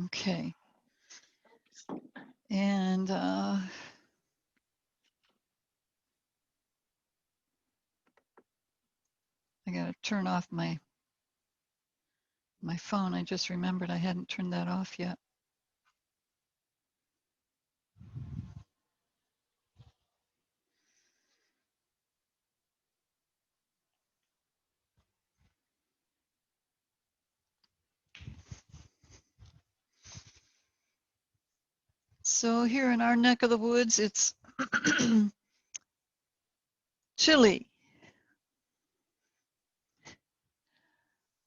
Okay. And I got to turn off my phone. I just remembered I hadn't turned that off yet. So here in our neck of the woods, it's chilly,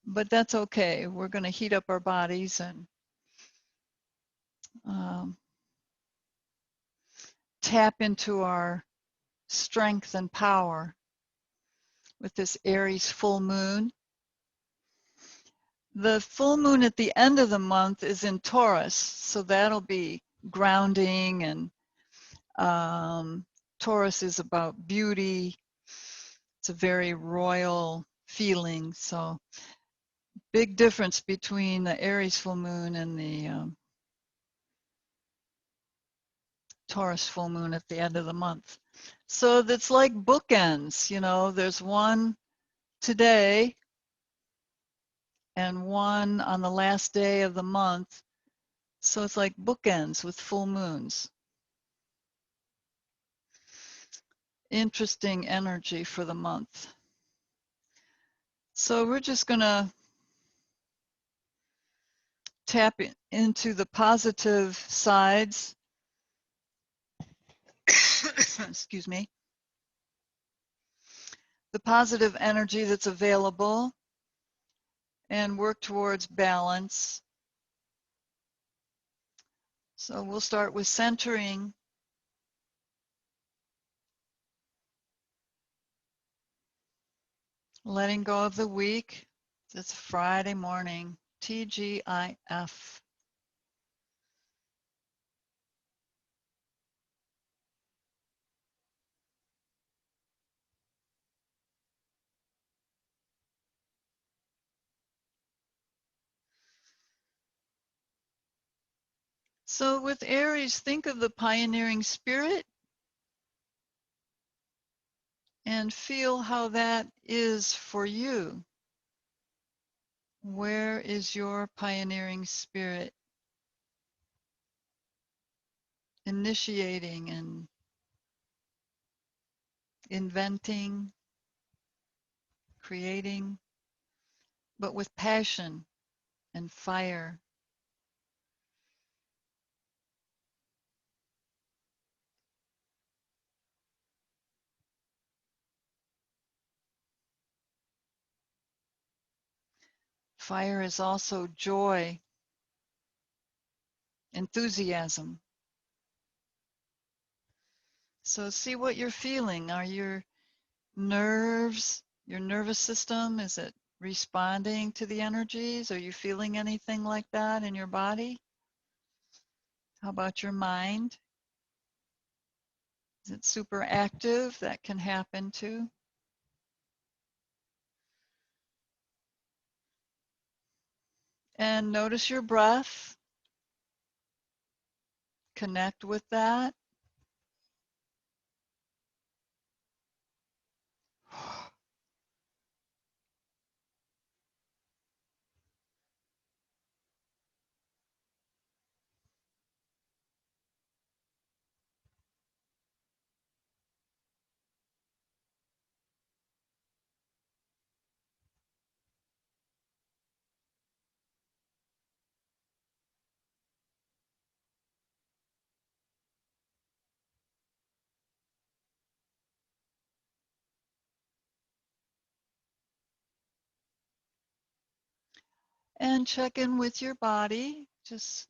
but that's okay. We're going to heat up our bodies and um, tap into our strength and power with this Aries full moon. The full moon at the end of the month is in Taurus, so that'll be grounding, and Taurus is about beauty. It's a very royal feeling. So big difference between the Aries full moon and the Taurus full moon at the end of the month. So that's like bookends, you know, there's one today and one on the last day of the month. So it's like bookends with full moons. Interesting energy for the month. So we're just going to tap into the positive sides, excuse me, the positive energy that's available, and work towards balance. So we'll start with centering. Letting go of the week. It's Friday morning, TGIF. So with Aries, think of the pioneering spirit and feel how that is for you. Where is your pioneering spirit initiating and inventing, creating, but with passion and fire? Fire is also joy, enthusiasm. So see what you're feeling. Are your nerves, your nervous system, is it responding to the energies? Are you feeling anything like that in your body? How about your mind? Is it super active? That can happen too. And notice your breath. Connect with that. And check in with your body. Just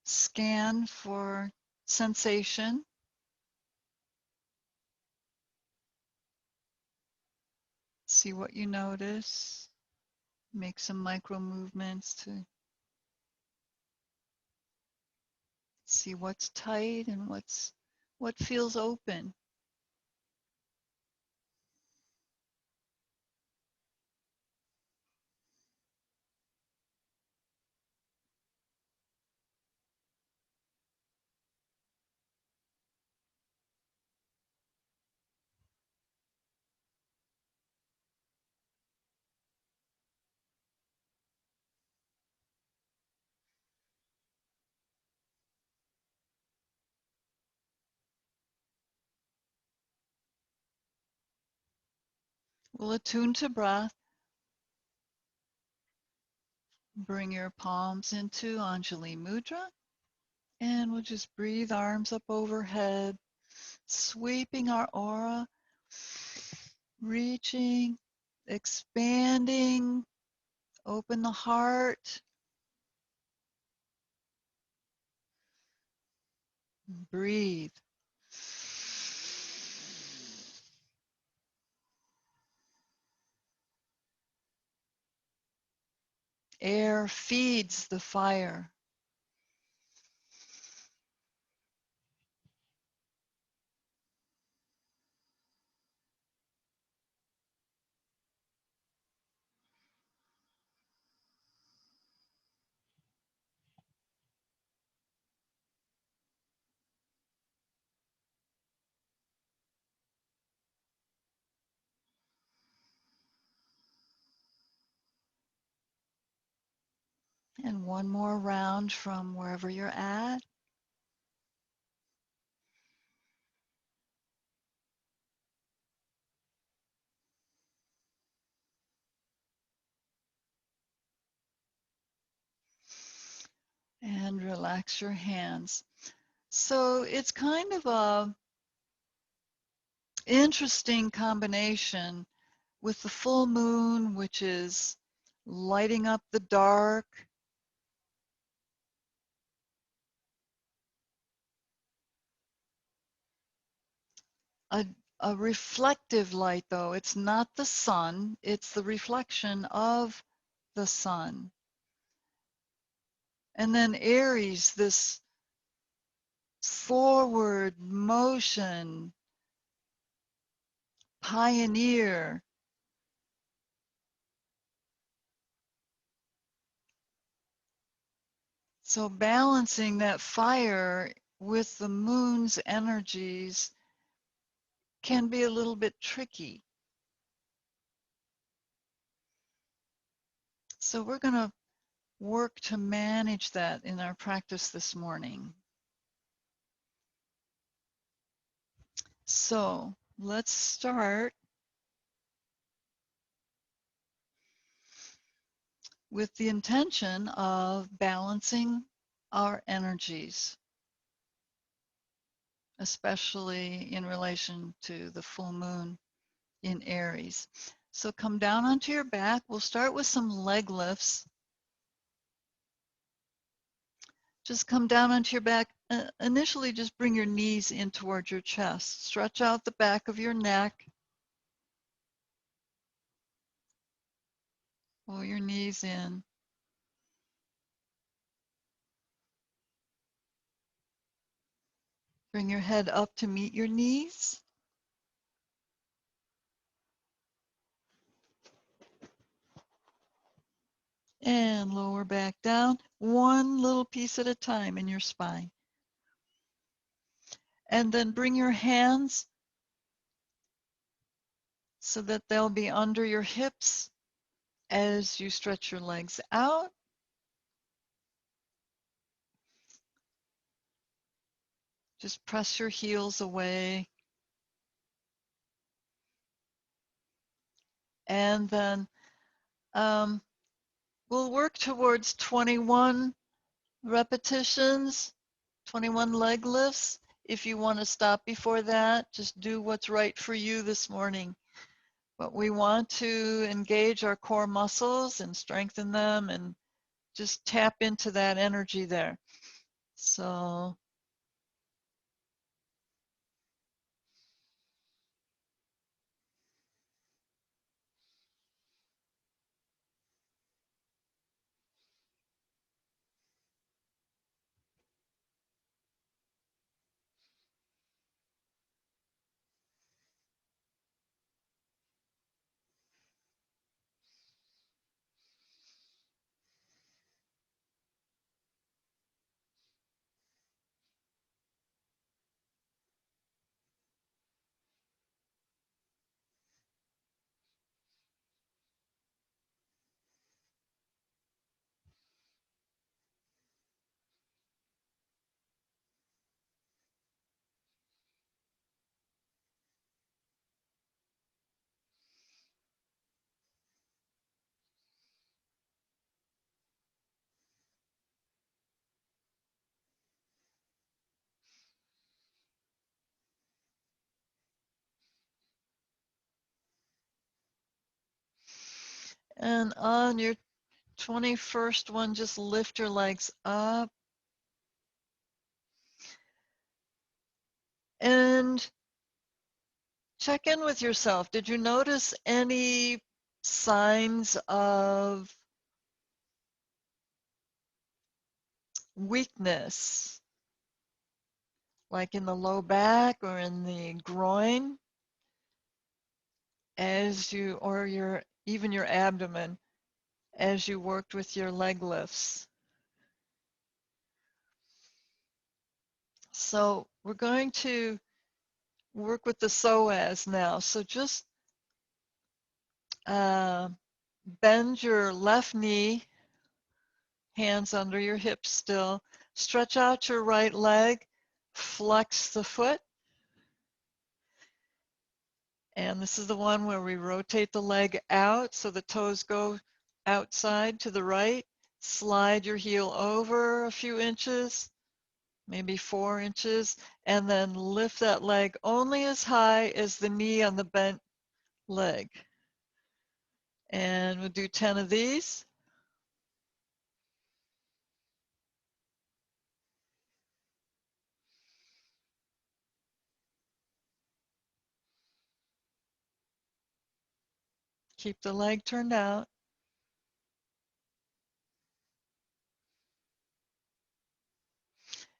scan for sensation. See what you notice. Make some micro movements to see what's tight and what feels open. We'll attune to breath. Bring your palms into Anjali Mudra. And we'll just breathe arms up overhead, sweeping our aura, reaching, expanding, open the heart, breathe. Air feeds the fire. And one more round from wherever you're at. And relax your hands. So it's kind of a interesting combination with the full moon, which is lighting up the dark. A, a reflective light, though. It's not the sun, it's the reflection of the sun. And then Aries, this forward motion, pioneer. So balancing that fire with the moon's energies can be a little bit tricky. So we're going to work to manage that in our practice this morning. So let's start with the intention of balancing our energies, especially in relation to the full moon in Aries. So come down onto your back. We'll start with some leg lifts. Just come down onto your back. Initially, just bring your knees in towards your chest. Stretch out the back of your neck. Pull your knees in. Bring your head up to meet your knees. And lower back down, one little piece at a time in your spine. And then bring your hands so that they'll be under your hips as you stretch your legs out. Just press your heels away. And then we'll work towards 21 repetitions, 21 leg lifts. If you want to stop before that, just do what's right for you this morning. But we want to engage our core muscles and strengthen them and just tap into that energy there. So And on your 21st one, just lift your legs up. And check in with yourself. Did you notice any signs of weakness, like in the low back or in the groin, as you, or even your abdomen, as you worked with your leg lifts? So we're going to work with the psoas now. So just uh, bend your left knee, hands under your hips still. Stretch out your right leg, flex the foot. And this is the one where we rotate the leg out so the toes go outside to the right. Slide your heel over a few inches, maybe 4 inches, and then lift that leg only as high as the knee on the bent leg. And we'll do 10 of these. Keep the leg turned out.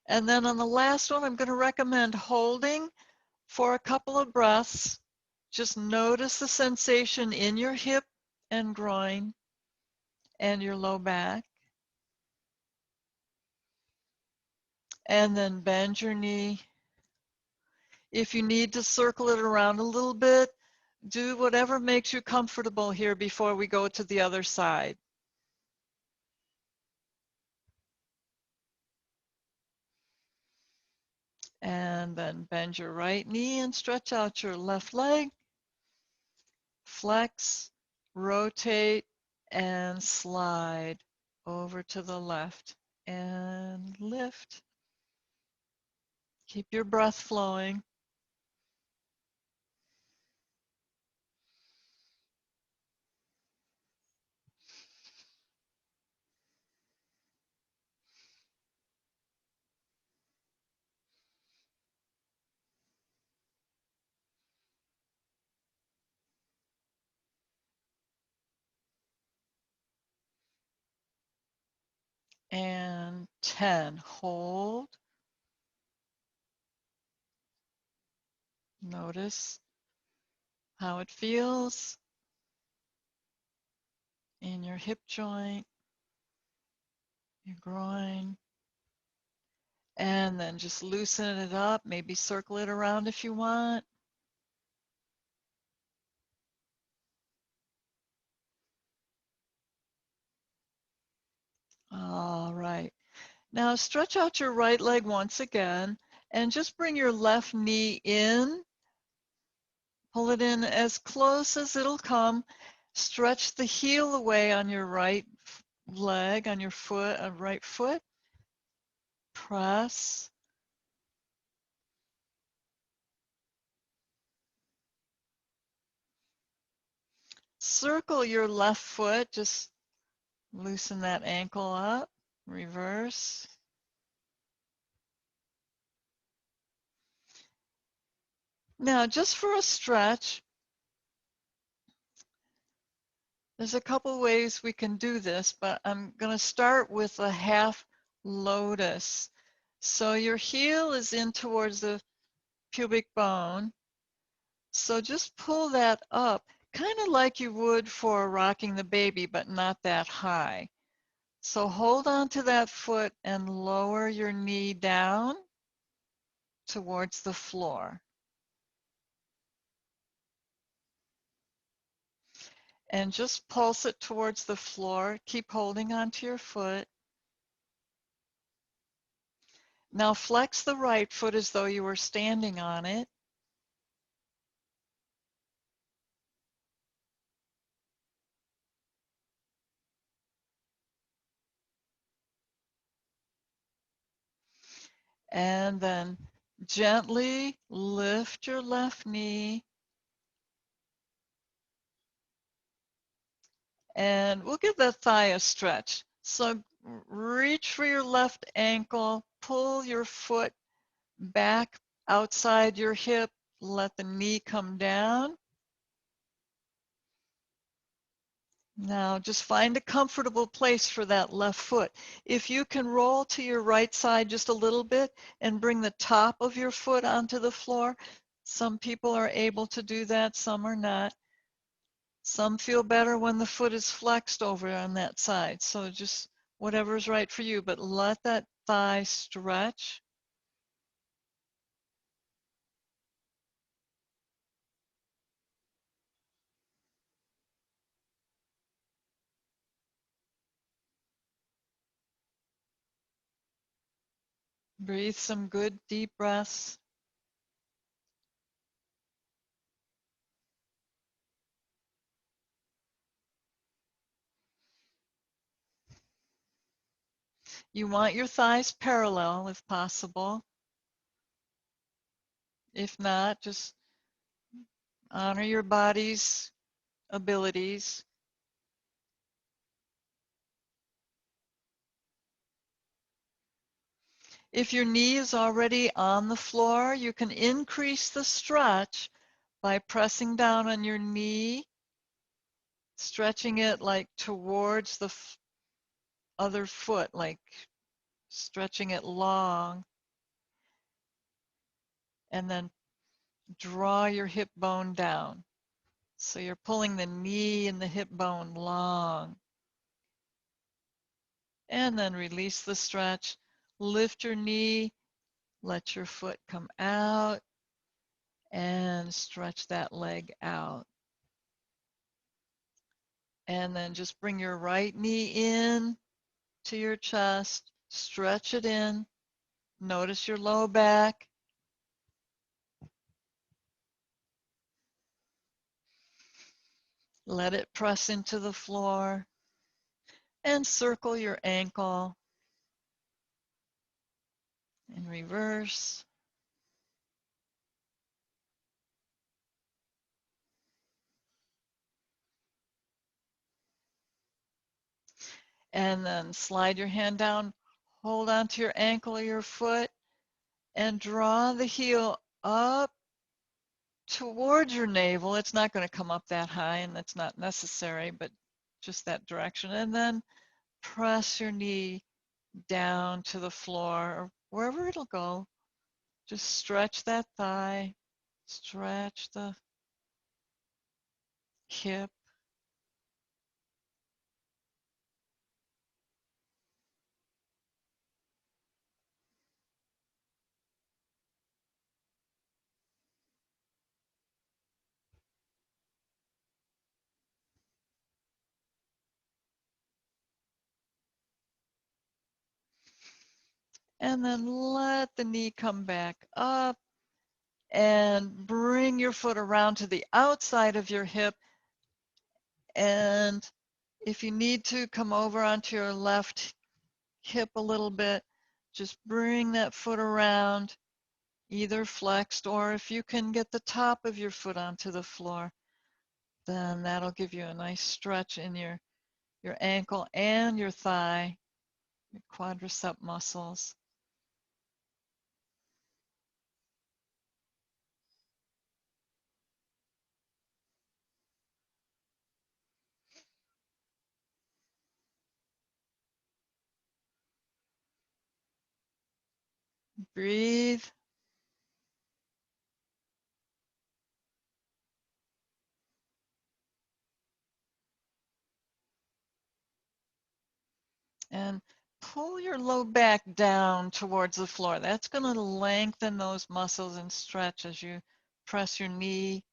And then on the last one, I'm going to recommend holding for a couple of breaths. Just notice the sensation in your hip and groin and your low back. And then bend your knee. If you need to circle it around a little bit, do whatever makes you comfortable here before we go to the other side. And then bend your right knee and stretch out your left leg. Flex, rotate, and slide over to the left and lift. Keep your breath flowing. And 10. Hold. Notice how it feels in your hip joint, your groin. And then just loosen it up, maybe circle it around if you want. All right. Now stretch out your right leg once again and just bring your left knee in. Pull it in as close as it'll come. Stretch the heel away on your right leg, on your foot, right foot. Press. Circle your left foot. Just loosen that ankle up. Reverse. Now, just for a stretch, there's a couple ways we can do this, but I'm going to start with a half lotus. So your heel is in towards the pubic bone. So just pull that up, kind of like you would for rocking the baby, but not that high. So hold on to that foot and lower your knee down towards the floor. And just pulse it towards the floor. Keep holding onto your foot. Now flex the right foot as though you were standing on it. And then gently lift your left knee And we'll give that thigh a stretch. So reach for your left ankle, pull your foot back outside your hip, let the knee come down. Now just find a comfortable place for that left foot. If you can roll to your right side just a little bit and bring the top of your foot onto the floor, some people are able to do that, some are not. Some feel better when the foot is flexed over on that side. So just whatever's right for you, but let that thigh stretch. Breathe some good deep breaths. You want your thighs parallel if possible. If not, just honor your body's abilities. If your knee is already on the floor, you can increase the stretch by pressing down on your knee, stretching it like towards the other foot, like stretching it long, and then draw your hip bone down. So you're pulling the knee and the hip bone long. And then release the stretch. Lift your knee, let your foot come out, and stretch that leg out. And then just bring your right knee in to your chest, stretch it in. Notice your low back. Let it press into the floor and circle your ankle in reverse. And then slide your hand down, hold onto your ankle or your foot, and draw the heel up towards your navel. It's not going to come up that high, and that's not necessary, but just that direction. And then press your knee down to the floor or wherever it'll go. Just stretch that thigh, stretch the hip. And then let the knee come back up and bring your foot around to the outside of your hip. And if you need to come over onto your left hip a little bit, just bring that foot around, either flexed, or if you can get the top of your foot onto the floor, then that'll give you a nice stretch in your ankle and your thigh, your quadricep muscles. Breathe. And pull your low back down towards the floor. That's going to lengthen those muscles and stretch as you press your knee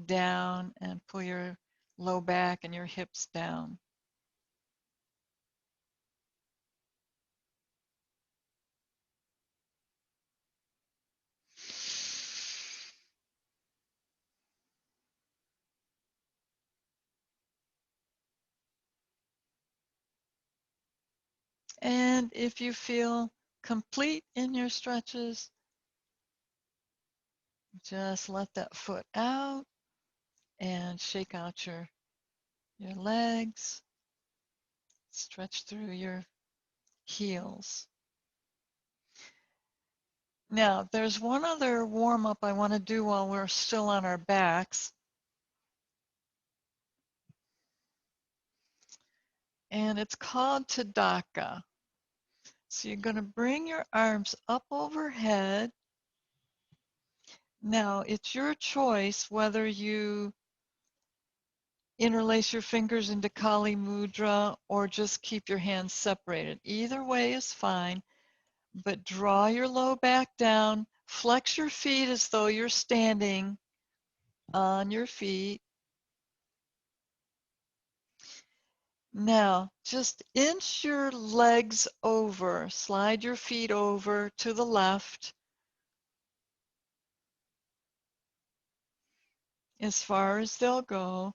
down and pull your low back and your hips down. And if you feel complete in your stretches, just let that foot out and shake out your your legs, stretch through your heels. Now, there's one other warm-up I want to do while we're still on our backs. And it's called Tadaka. So you're going to bring your arms up overhead. Now, it's your choice whether you interlace your fingers into Kali Mudra or just keep your hands separated. Either way is fine, but draw your low back down, flex your feet as though you're standing on your feet. Now, just inch your legs over, slide your feet over to the left as far as they'll go,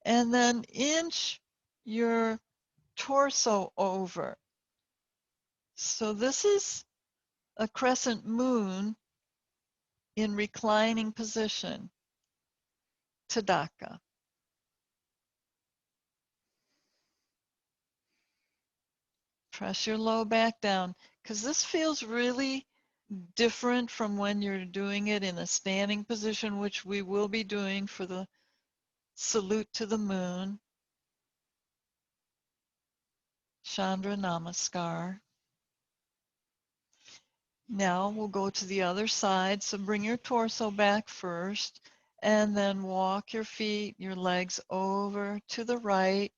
and then inch your torso over. So this is a crescent moon in reclining position, Tadaka. Press your low back down because this feels really different from when you're doing it in a standing position, which we will be doing for the salute to the moon, Chandra Namaskar. Now we'll go to the other side. So bring your torso back first and then walk your feet, your legs over to the right.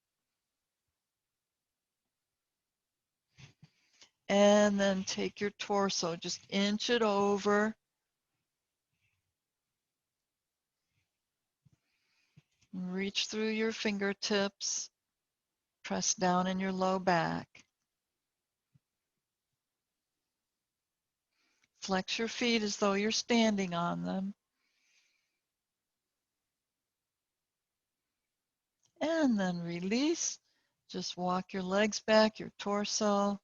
And then take your torso, just inch it over. Reach through your fingertips. Press down in your low back. Flex your feet as though you're standing on them. And then release. Just walk your legs back, your torso,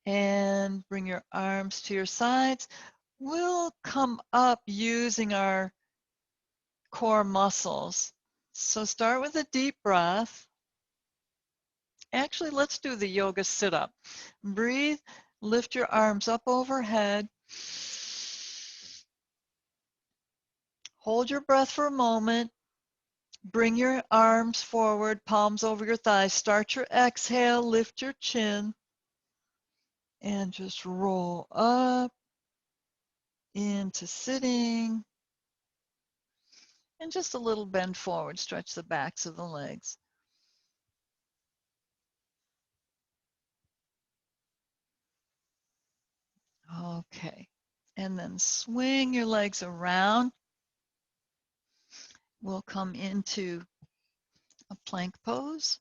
and bring your arms to your sides. We'll come up using our core muscles. So start with a deep breath. Actually, let's do the yoga sit-up. Breathe, lift your arms up overhead. Hold your breath for a moment. Bring your arms forward, palms over your thighs. Start your exhale, lift your chin, and just roll up into sitting. And just a little bend forward, stretch the backs of the legs. Okay. And then swing your legs around. We'll come into a plank pose.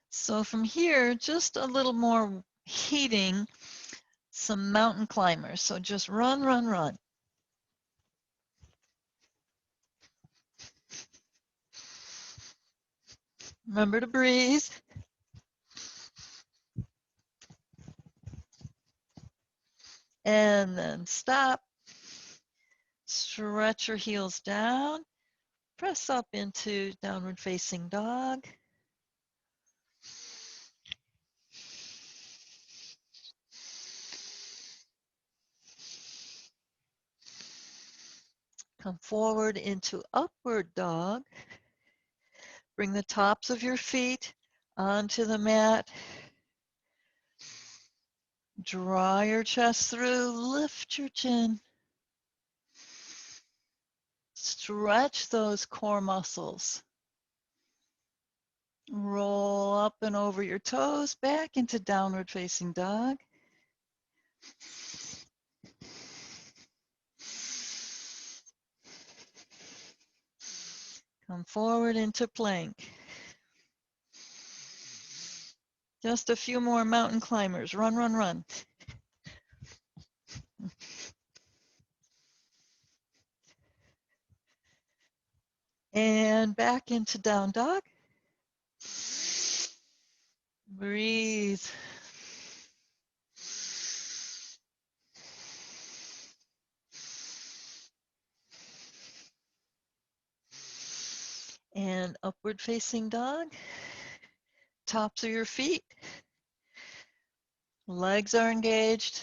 So from here, just a little more heating, some mountain climbers. So just run, run, run. Remember to breathe. And then stop. Stretch your heels down. Press up into downward facing dog. Come forward into upward dog. Bring the tops of your feet onto the mat. Draw your chest through, lift your chin. Stretch those core muscles. Roll up and over your toes, back into downward facing dog. Come forward into plank. Just a few more mountain climbers. Run, run, run. And back into down dog. Breathe. Upward facing dog. Tops of your feet. Legs are engaged.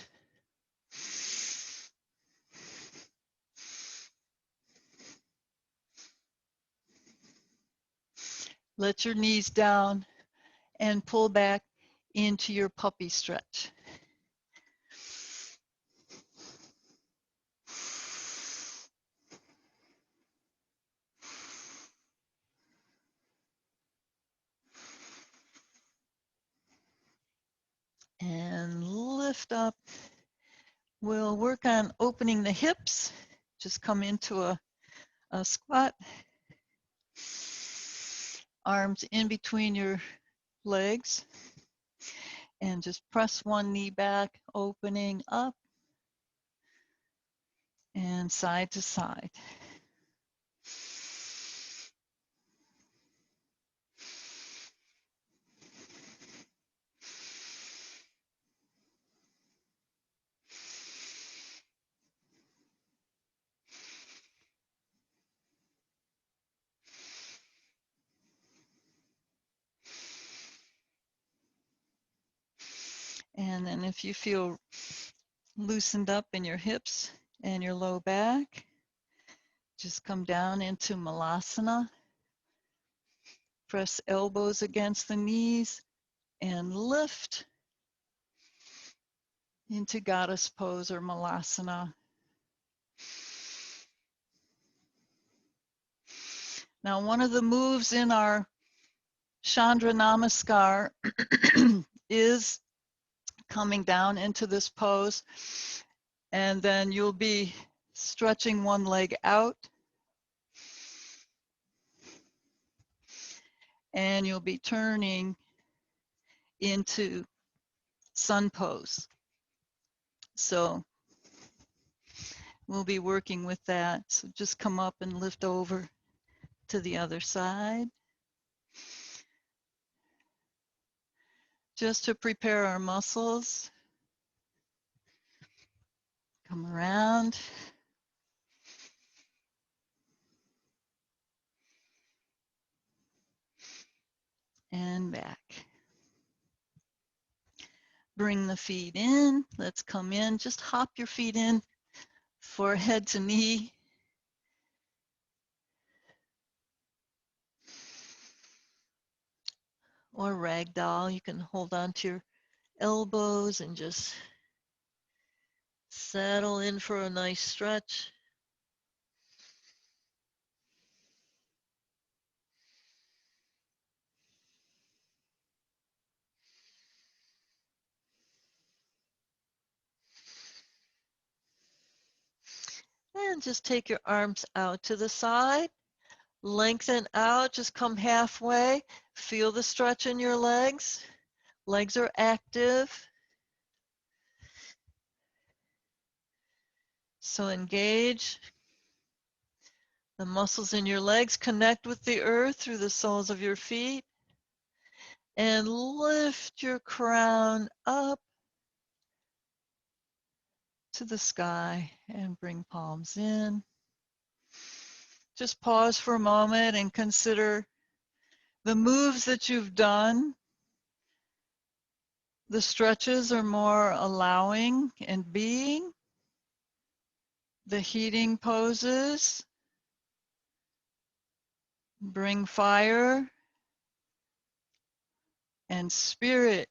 Let your knees down and pull back into your puppy stretch. And lift up. We'll work on opening the hips. Just come into a squat. Arms in between your legs. And just press one knee back, opening up and side to side. And then if you feel loosened up in your hips and your low back, just come down into Malasana. Press elbows against the knees and lift into goddess pose or Malasana. Now, one of the moves in our Chandra Namaskar is coming down into this pose, and then you'll be stretching one leg out, and you'll be turning into sun pose. So we'll be working with that. So just come up and lift over to the other side. Just to prepare our muscles. Come around. And back. Bring the feet in. Let's come in. Just hop your feet in for head to knee. Or ragdoll. You can hold on to your elbows and just settle in for a nice stretch. And just take your arms out to the side. Lengthen out, just come halfway. Feel the stretch in your legs. Legs are active. So engage the muscles in your legs. Connect with the earth through the soles of your feet. And lift your crown up to the sky and bring palms in. Just pause for a moment and consider the moves that you've done. The stretches are more allowing and being. The heating poses bring fire and spirit.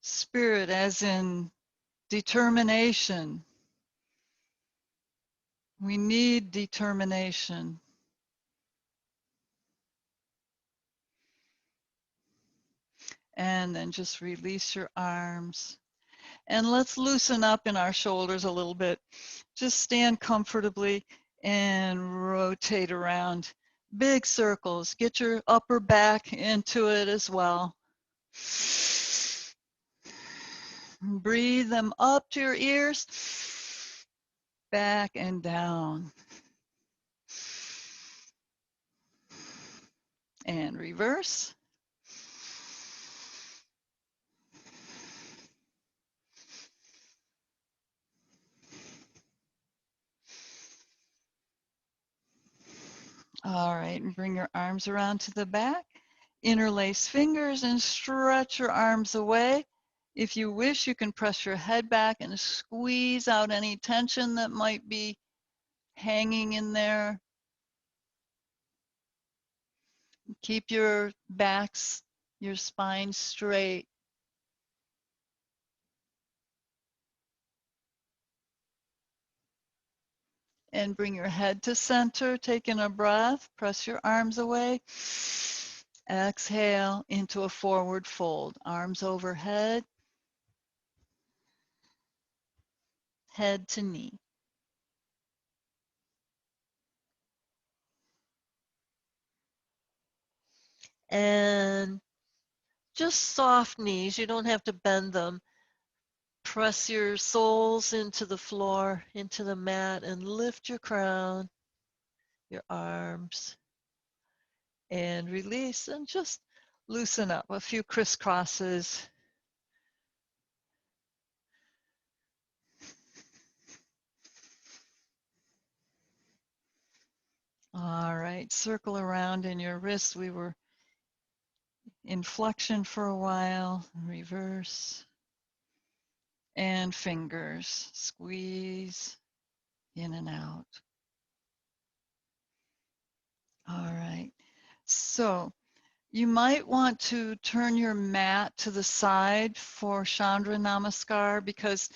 Spirit as in determination. We need determination. And then just release your arms. And let's loosen up in our shoulders a little bit. Just stand comfortably and rotate around. Big circles. Get your upper back into it as well. Breathe them up to your ears, back and down. And reverse. All right, and bring your arms around to the back. Interlace fingers and stretch your arms away. If you wish, you can press your head back and squeeze out any tension that might be hanging in there. Keep your backs, your spine straight. And bring your head to center, taking a breath, press your arms away. Exhale into a forward fold, arms overhead, head to knee. And just soft knees, you don't have to bend them. Press your soles into the floor, into the mat, and lift your crown, your arms, and release, and just loosen up. A few crisscrosses. All right, circle around in your wrist. We were in flexion for a while, reverse, and fingers, squeeze in and out. All right, so you might want to turn your mat to the side for Chandra Namaskar because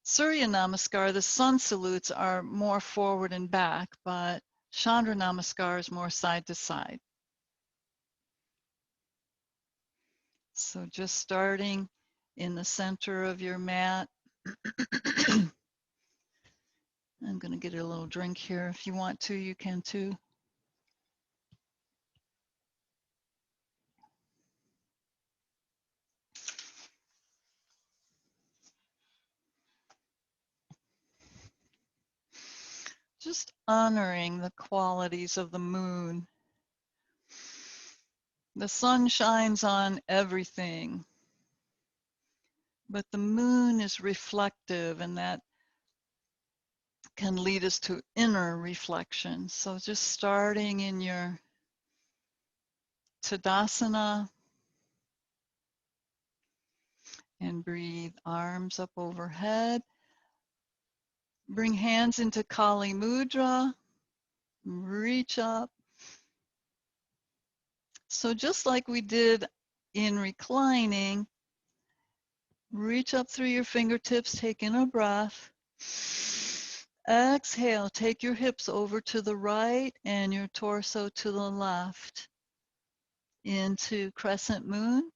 Surya Namaskar, the sun salutes, are more forward and back, but Chandra Namaskar is more side to side. So just starting in the center of your mat. I'm going to get a little drink here. If you want to, you can too. Just honoring the qualities of the moon. The sun shines on everything, but the moon is reflective, and that can lead us to inner reflection. So just starting in your Tadasana and breathe arms up overhead. Bring hands into Kali Mudra, reach up. So just like we did in reclining, reach up through your fingertips, take in a breath. Exhale, take your hips over to the right and your torso to the left into crescent moon.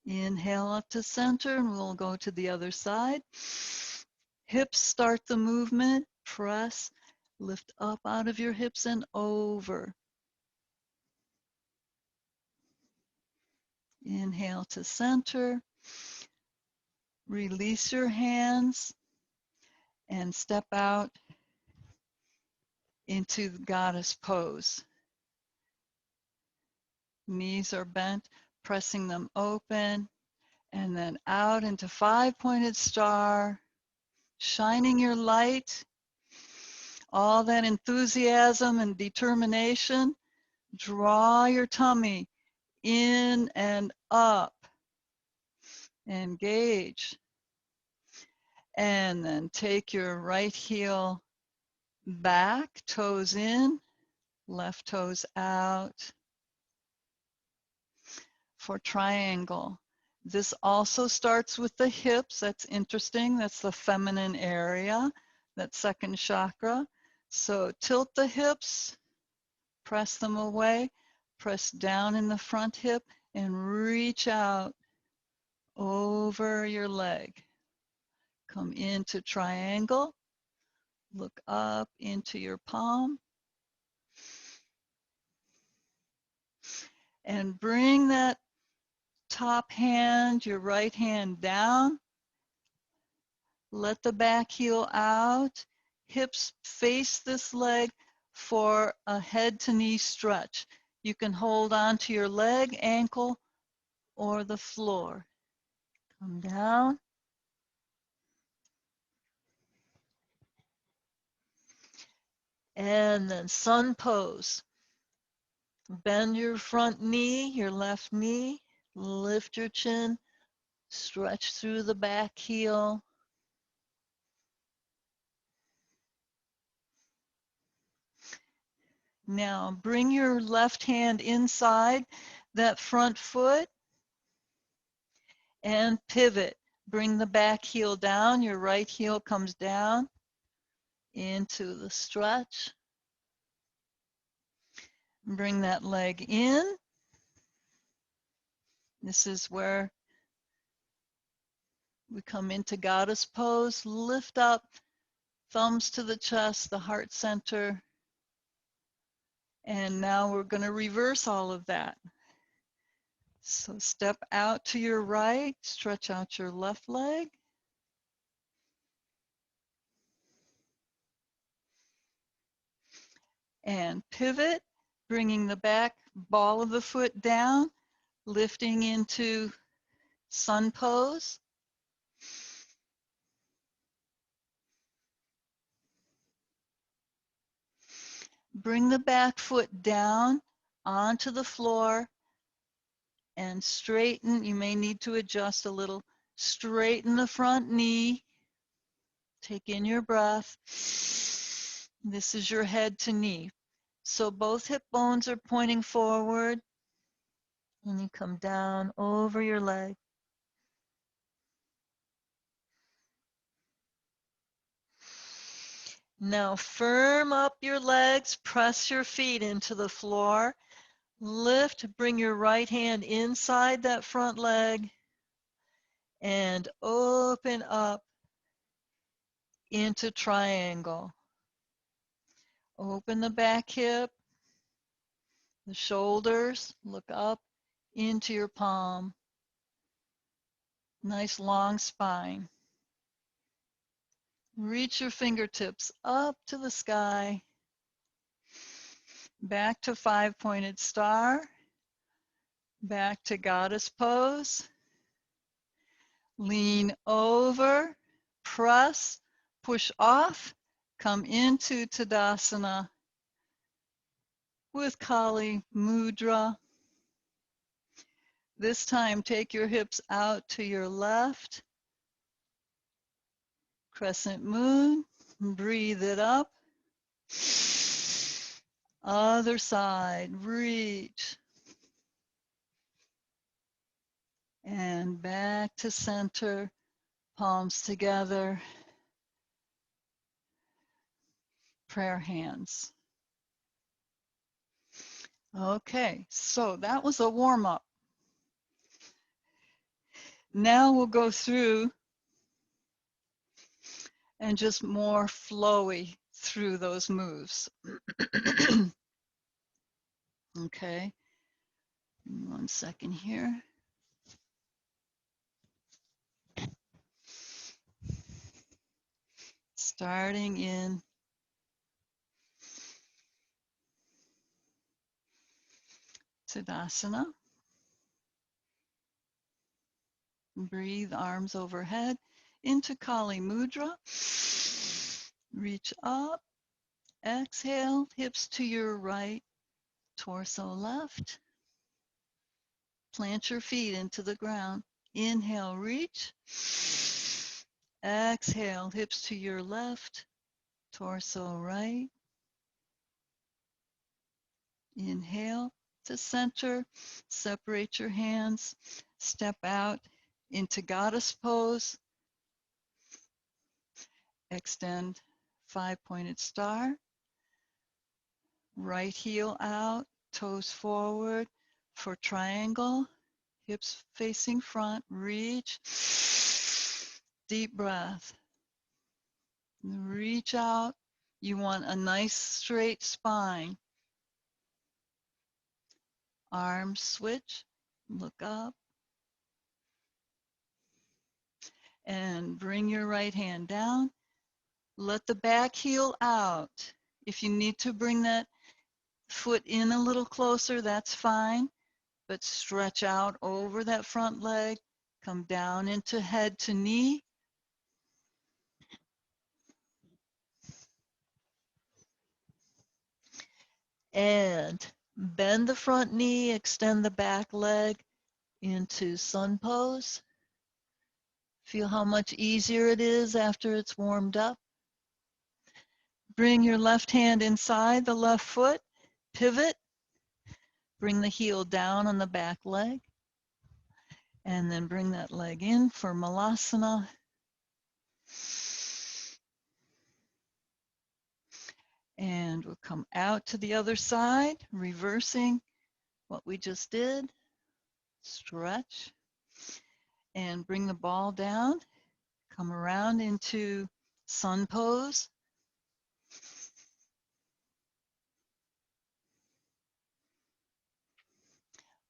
Inhale up to center and we'll go to the other side. Hips start the movement, press, lift up out of your hips and over. Inhale to center. Release your hands and step out into the goddess pose. Knees are bent, pressing them open, and then out into five-pointed star, shining your light, all that enthusiasm and determination. Draw your tummy in and up. Engage. And then take your right heel back, toes in, left toes out for triangle. This also starts with the hips. That's interesting. That's the feminine area, that second chakra. So tilt the hips, press them away, press down in the front hip, and reach out over your leg. Come into triangle. Look up into your palm. And bring that top hand, your right hand down. Let the back heel out. Hips face this leg for a head to knee stretch. You can hold on to your leg, ankle, or the floor. Come down. And then sun pose. Bend your front knee, your left knee, lift your chin, stretch through the back heel. Now bring your left hand inside that front foot and pivot. Bring the back heel down, your right heel comes down into the stretch. Bring that leg in. This is where we come into goddess pose. Lift up, thumbs to the chest, the heart center. And now we're going to reverse all of that. So step out to your right, stretch out your left leg. And pivot, bringing the back ball of the foot down, lifting into sun pose. Bring the back foot down onto the floor and straighten. You may need to adjust a little. Straighten the front knee. Take in your breath. This is your head to knee. So both hip bones are pointing forward. And you come down over your leg. Now firm up your legs, press your feet into the floor. Lift, bring your right hand inside that front leg and open up into triangle. Open the back hip, the shoulders, look up into your palm. Nice long spine. Reach your fingertips up to the sky. Back to five-pointed star. Back to goddess pose. Lean over, press, push off, come into Tadasana with Kali Mudra. This time, take your hips out to your left. Crescent moon, breathe it up. Other side, reach. And back to center, palms together. Prayer hands. Okay, so that was a warm-up. Now we'll go through and just more flowy through those moves. Okay, 1 second here. Starting in Tadasana. Breathe, arms overhead into Kali Mudra. Reach up. Exhale, hips to your right, torso left. Plant your feet into the ground. Inhale, reach. Exhale, hips to your left, torso right. Inhale to center. Separate your hands. Step out into goddess pose. Extend five-pointed star. Right heel out, toes forward for triangle. Hips facing front, reach. Deep breath. Reach out. You want a nice straight spine. Arms switch, look up. And bring your right hand down. Let the back heel out. If you need to bring that foot in a little closer, that's fine. But stretch out over that front leg. Come down into head to knee. And bend the front knee, extend the back leg into sun pose. Feel how much easier it is after it's warmed up. Bring your left hand inside the left foot, pivot, bring the heel down on the back leg, and then bring that leg in for Malasana. And we'll come out to the other side, reversing what we just did. Stretch and bring the ball down. Come around into sun pose.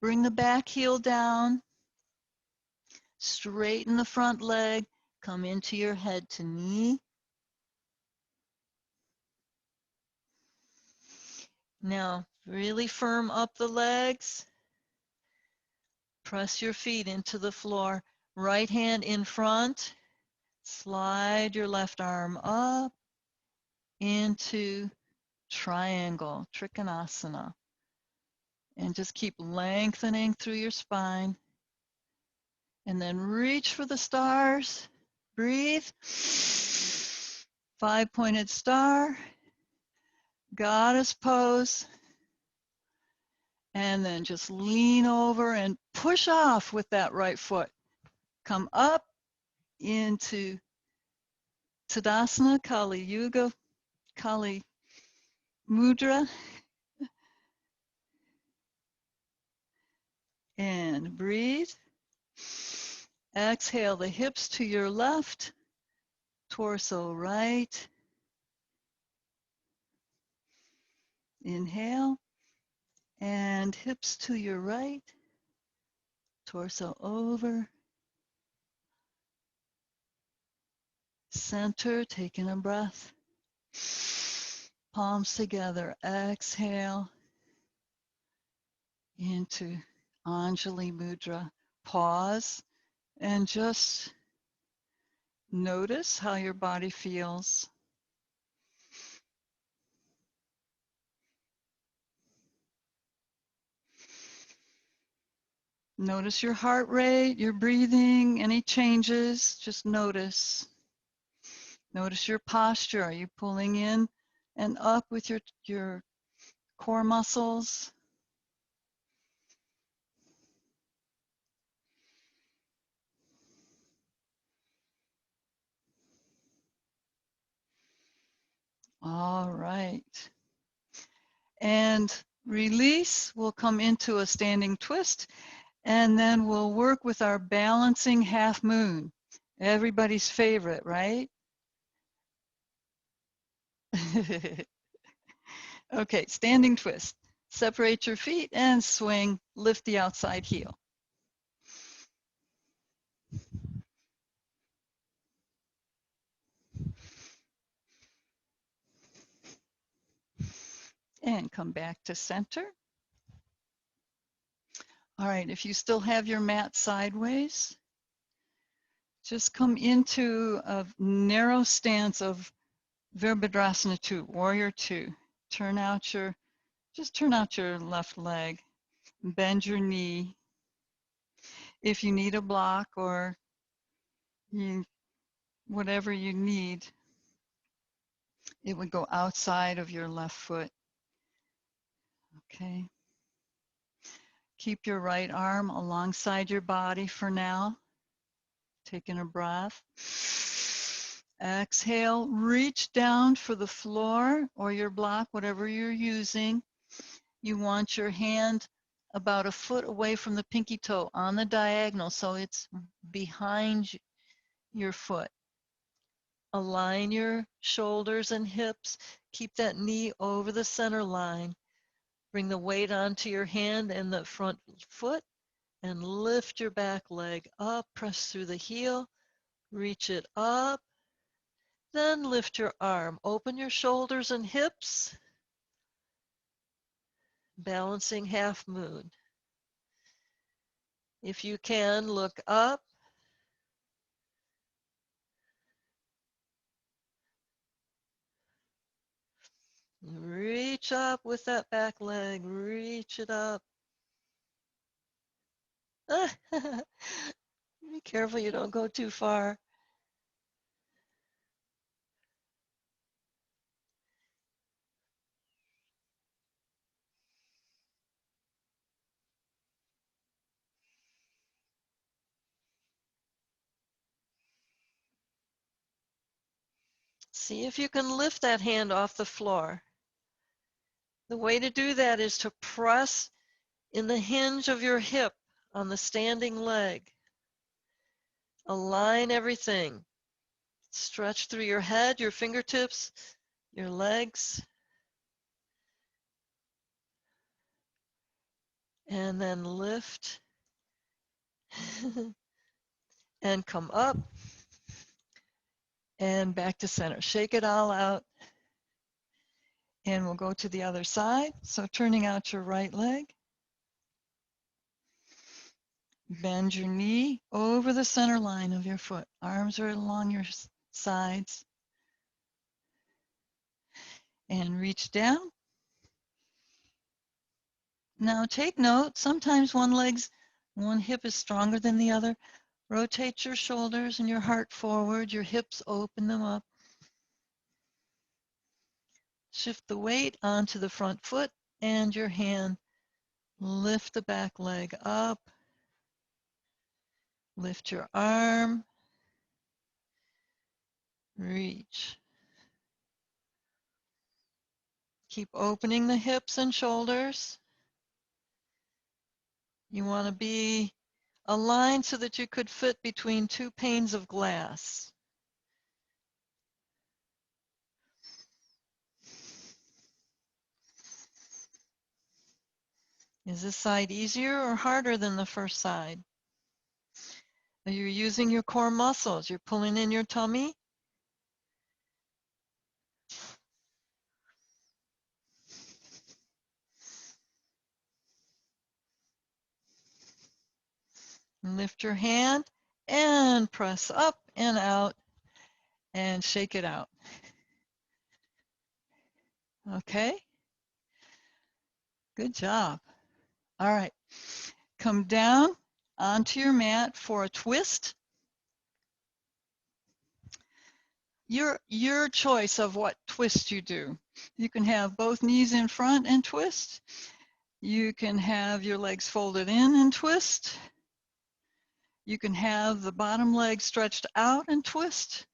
Bring the back heel down. Straighten the front leg. Come into your head to knee. Now, really firm up the legs. Press your feet into the floor. Right hand in front. Slide your left arm up into triangle, Trikonasana. And just keep lengthening through your spine. And then reach for the stars. Breathe. 5-pointed star. Goddess pose. And then just lean over and push off with that right foot. Come up into Tadasana, Kali Yuga, Kali Mudra. And breathe. Exhale the hips to your left, torso right. Inhale. And hips to your right, torso over. Center, taking a breath. Palms together, exhale into Anjali Mudra. Pause and just notice how your body feels. Notice your heart rate, your breathing, any changes, just notice. Notice your posture. Are you pulling in and up with your core muscles? All right. And release, we'll come into a standing twist, and then we'll work with our balancing half moon. Everybody's favorite, right? Okay, standing twist. Separate your feet and swing, lift the outside heel. And come back to center. All right, if you still have your mat sideways, just come into a narrow stance of Virabhadrasana 2, Warrior 2. Just turn out your left leg, bend your knee. If you need a block or whatever you need, it would go outside of your left foot. Okay. Keep your right arm alongside your body for now. Taking a breath. Exhale, reach down for the floor or your block, whatever you're using. You want your hand about a foot away from the pinky toe on the diagonal, so it's behind your foot. Align your shoulders and hips. Keep that knee over the center line. Bring the weight onto your hand and the front foot and lift your back leg up. Press through the heel. Reach it up. Then lift your arm. Open your shoulders and hips. Balancing half moon. If you can, look up. Reach up with that back leg. Reach it up. Be careful you don't go too far. See if you can lift that hand off the floor. The way to do that is to press in the hinge of your hip on the standing leg. Align everything. Stretch through your head, your fingertips, your legs. And then lift and come up and back to center. Shake it all out. And we'll go to the other side. So turning out your right leg. Bend your knee over the center line of your foot. Arms are along your sides. And reach down. Now take note, sometimes one hip is stronger than the other. Rotate your shoulders and your heart forward, your hips open them up. Shift the weight onto the front foot and your hand. Lift the back leg up. Lift your arm. Reach. Keep opening the hips and shoulders. You want to be aligned so that you could fit between two panes of glass. Is this side easier or harder than the first side? Are you using your core muscles? You're pulling in your tummy? Lift your hand and press up and out and shake it out. Okay? Good job. All right. Come down onto your mat for a twist. Your choice of what twist you do. You can have both knees in front and twist. You can have your legs folded in and twist. You can have the bottom leg stretched out and twist.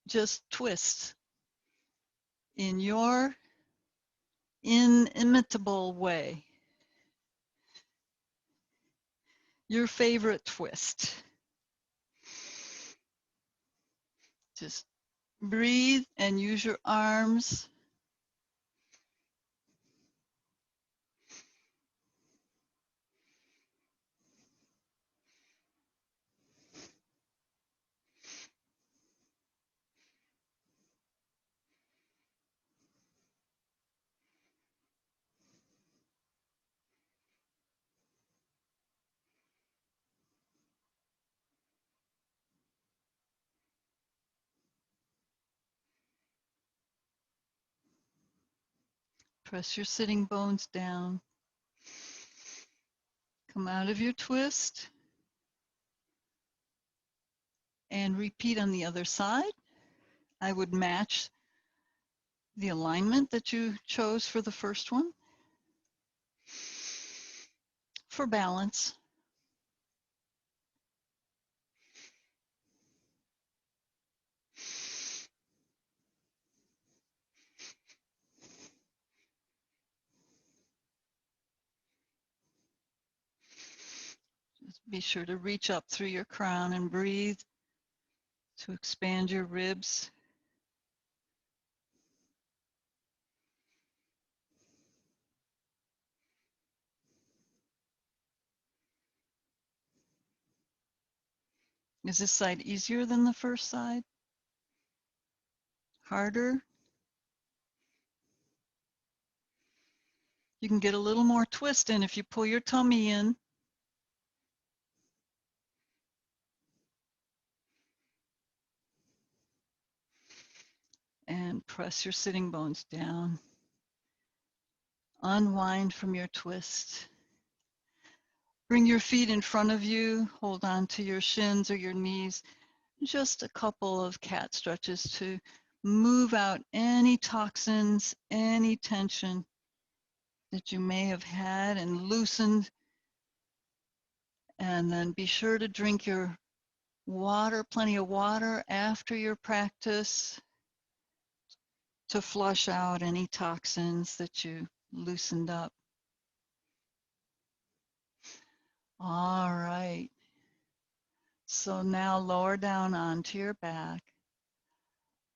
Just twist in your inimitable way. Your favorite twist. Just breathe and use your arms. Press your sitting bones down. Come out of your twist and repeat on the other side. I would match the alignment that you chose for the first one for balance. Just be sure to reach up through your crown and breathe to expand your ribs. Is this side easier than the first side? Harder? You can get a little more twist in if you pull your tummy in. And And press your sitting bones down. Unwind from your twist. Bring your feet in front of you. Hold on to your shins or your knees. Just a couple of cat stretches to move out any toxins, any tension that you may have had and loosened. And then be sure to drink your water, plenty of water after your practice to flush out any toxins that you loosened up. All right. So now lower down onto your back.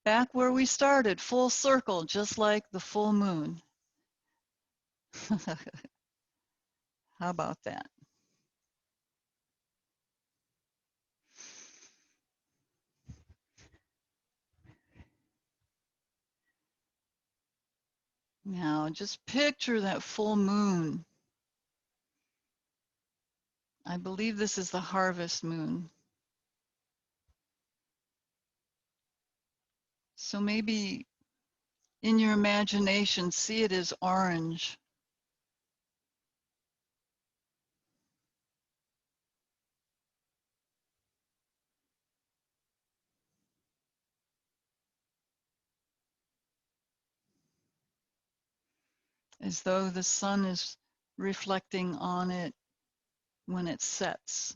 Back where we started, full circle, just like the full moon. How about that? Now just picture that full moon. I believe this is the harvest moon. So maybe in your imagination, see it as orange. As though the sun is reflecting on it when it sets.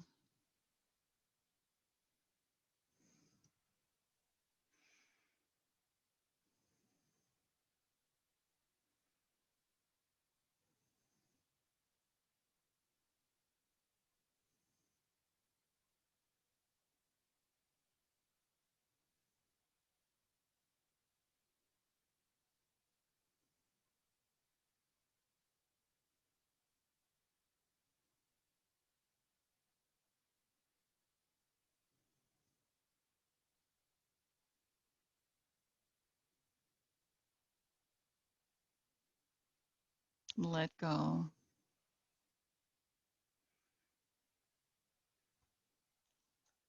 Let go.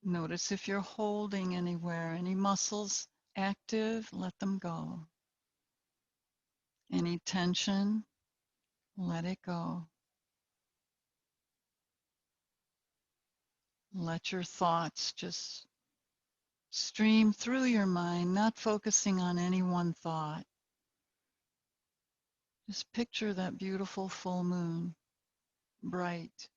Notice if you're holding anywhere, any muscles active, let them go. Any tension, let it go. Let your thoughts just stream through your mind, not focusing on any one thought. Just picture that beautiful full moon, bright.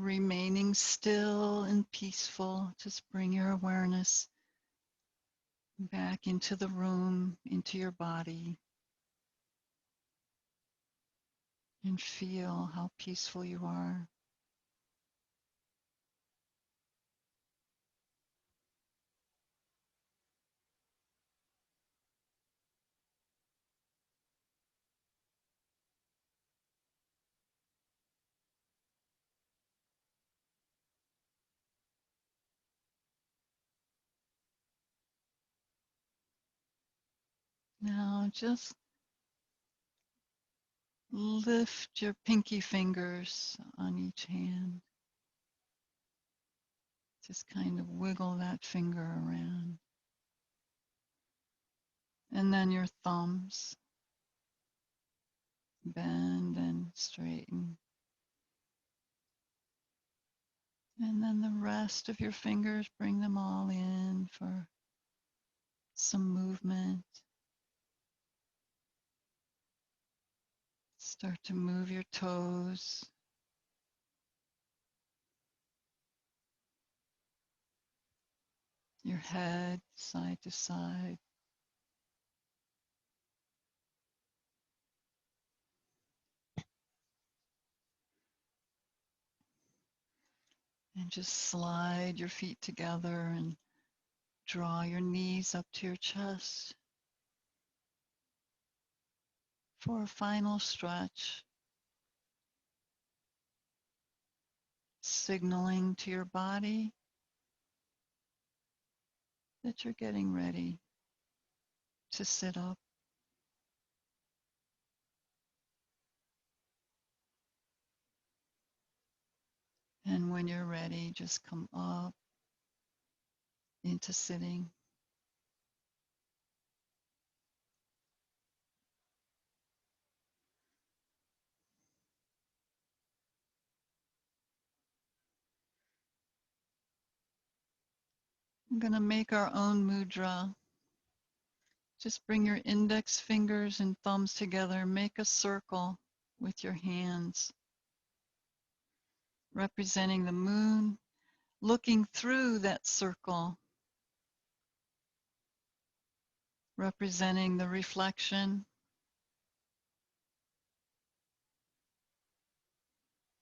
remaining still and peaceful, just bring your awareness back into the room, into your body, and feel how peaceful you are. Now just lift your pinky fingers on each hand. Just kind of wiggle that finger around. And then your thumbs, bend and straighten. And then the rest of your fingers, bring them all in for some movement. Start to move your toes. Your head side to side. And just slide your feet together and draw your knees up to your chest for a final stretch, signaling to your body that you're getting ready to sit up. And when you're ready, just come up into sitting. I'm going to make our own mudra. Just bring your index fingers and thumbs together. Make a circle with your hands, representing the moon, looking through that circle, representing the reflection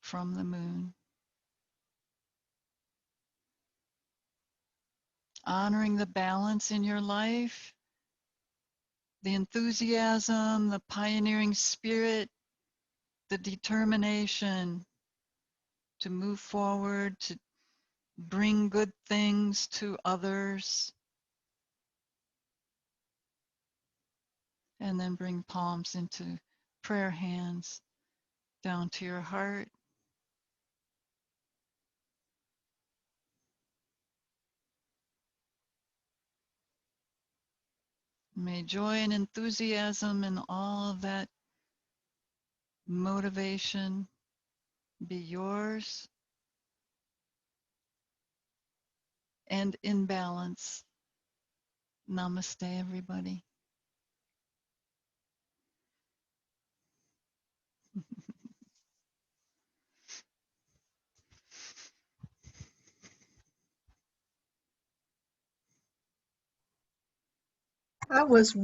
from the moon. Honoring the balance in your life, the enthusiasm, the pioneering spirit, the determination to move forward, to bring good things to others, and then bring palms into prayer hands down to your heart. May joy and enthusiasm and all of that motivation be yours and in balance. Namaste, everybody. I was